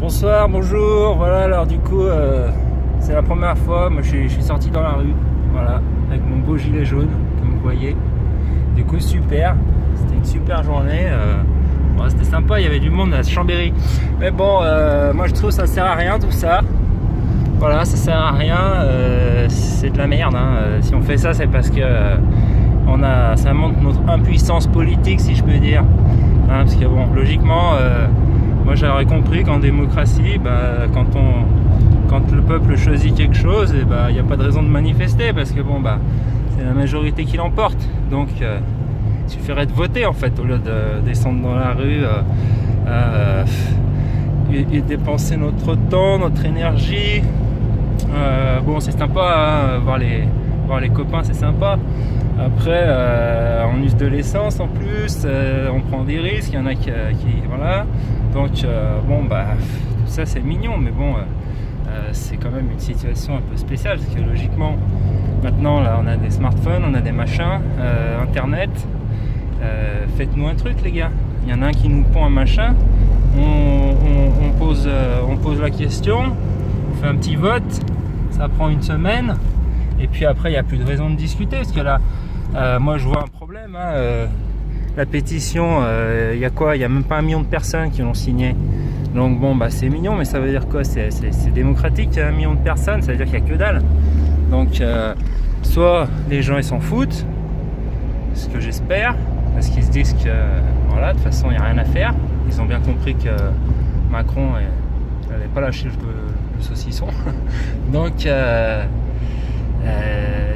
Bonsoir, bonjour, voilà, alors du coup, c'est la première fois, moi je suis sorti dans la rue, voilà, avec mon beau gilet jaune, comme vous voyez. Du coup, super, c'était une super journée, ouais, c'était sympa, il y avait du monde à Chambéry. Mais bon, moi je trouve que ça sert à rien tout ça, voilà, ça sert à rien, c'est de la merde, hein. Si on fait ça, c'est parce que ça montre notre impuissance politique, si je peux dire, hein, parce que bon, logiquement, moi j'aurais compris qu'en démocratie, quand le peuple choisit quelque chose, il n'y a pas de raison de manifester, parce que bon, c'est la majorité qui l'emporte. Donc il suffirait de voter en fait, au lieu de descendre dans la rue et dépenser notre temps, notre énergie. Bon, c'est sympa, hein, voir les copains, c'est sympa. Après, on use de l'essence en plus, on prend des risques, il y en a qui voilà. Donc bon, tout ça c'est mignon, mais bon, c'est quand même une situation un peu spéciale, parce que logiquement, maintenant là, on a des smartphones, on a des machins, internet. Faites-nous un truc, les gars. Il y en a un qui nous pond un machin, on pose la question, on fait un petit vote, ça prend une semaine, et puis après il n'y a plus de raison de discuter, parce que là, moi je vois un problème, hein, la pétition, il y a quoi, il n'y a même pas 1 million de personnes qui l'ont signée. Donc bon, c'est mignon, mais ça veut dire quoi? C'est démocratique, 1 million de personnes, ça veut dire qu'il n'y a que dalle. Donc soit les gens ils s'en foutent, ce que j'espère, parce qu'ils se disent que voilà, de toute façon il n'y a rien à faire. Ils ont bien compris que Macron n'allait pas lâcher le saucisson. Donc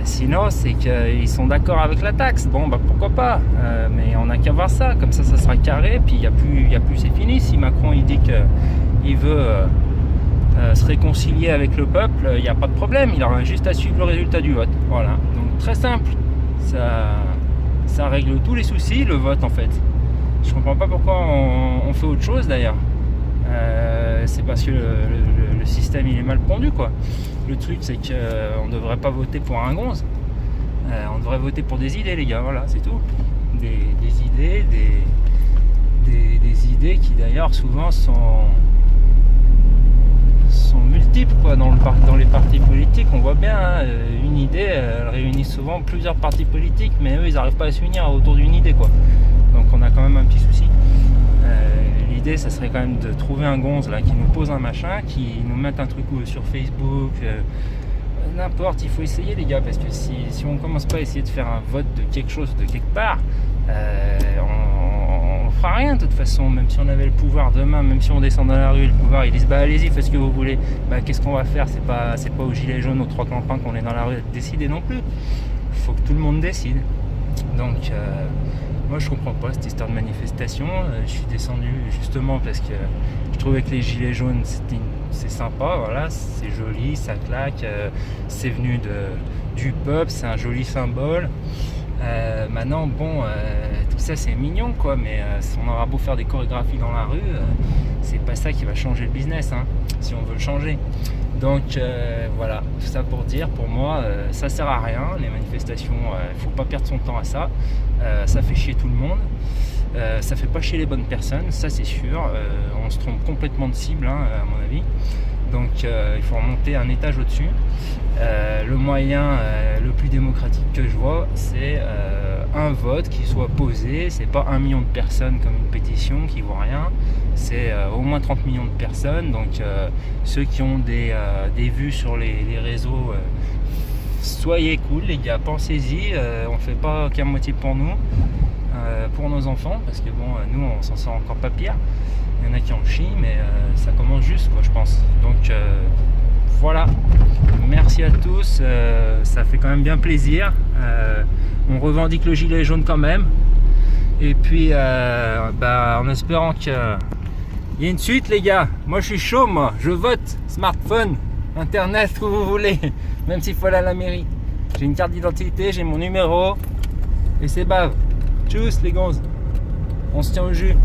sinon c'est qu'ils sont d'accord avec la taxe. Bon, pourquoi pas, mais on n'a qu'à voir ça, comme ça sera carré, puis il y a plus, c'est fini. Si Macron il dit qu'il veut se réconcilier avec le peuple, il n'y a pas de problème, il aura juste à suivre le résultat du vote. Voilà, donc très simple, ça règle tous les soucis, le vote en fait. Je comprends pas pourquoi on fait autre chose d'ailleurs. C'est parce que le système il est mal pondu, quoi. Le truc c'est qu'on ne devrait pas voter pour un gonze, on devrait voter pour des idées, les gars, voilà, c'est tout. Des idées, des idées qui d'ailleurs souvent sont multiples, quoi. Dans les partis politiques, on voit bien, hein, une idée elle réunit souvent plusieurs partis politiques, mais eux ils n'arrivent pas à s'unir autour d'une idée, quoi. Donc on a quand même un petit souci. L'idée ça serait quand même de trouver un gonze là qui nous pose un machin, qui nous mette un truc sur Facebook, n'importe, il faut essayer, les gars, parce que si on commence pas à essayer de faire un vote de quelque chose de quelque part, on fera rien de toute façon. Même si on avait le pouvoir demain, même si on descend dans la rue, le pouvoir ils disent allez-y, faites ce que vous voulez, qu'est-ce qu'on va faire? C'est pas aux gilets jaunes, aux 3 campins qu'on est dans la rue à décider non plus. Il faut que tout le monde décide. Donc moi je comprends pas cette histoire de manifestation. Je suis descendu justement parce que je trouvais que les gilets jaunes c'est sympa, voilà, c'est joli, ça claque, c'est venu du peuple, c'est un joli symbole. Maintenant bon, tout ça c'est mignon, quoi, mais on aura beau faire des chorégraphies dans la rue, c'est pas ça qui va changer le business, hein, si on veut le changer. Donc voilà, tout ça pour dire, pour moi, ça sert à rien, les manifestations, il faut pas perdre son temps à ça. Ça fait chier tout le monde, ça fait pas chier les bonnes personnes, ça c'est sûr. On se trompe complètement de cible, hein, à mon avis. Donc il faut remonter un étage au-dessus. Le moyen le plus démocratique que je vois, c'est un vote qui soit posé. C'est pas 1 million de personnes comme une pétition qui vaut rien, c'est au moins 30 millions de personnes. Donc ceux qui ont des vues sur les réseaux, soyez cool, les gars, pensez-y. On fait pas qu'à moitié pour nous, pour nos enfants, parce que bon, nous on s'en sort encore pas pire. Il y en a qui en chient, mais ça commence juste, quoi, je pense. Donc voilà, merci à tous, ça fait quand même bien plaisir. On revendique le gilet jaune quand même, et puis en espérant qu'il y ait une suite, les gars. Moi je suis chaud, moi je vote, smartphone, internet, ce que vous voulez, même s'il faut aller à la mairie. J'ai une carte d'identité, j'ai mon numéro, et c'est bave. Tchuss les gonzes, on se tient au jus.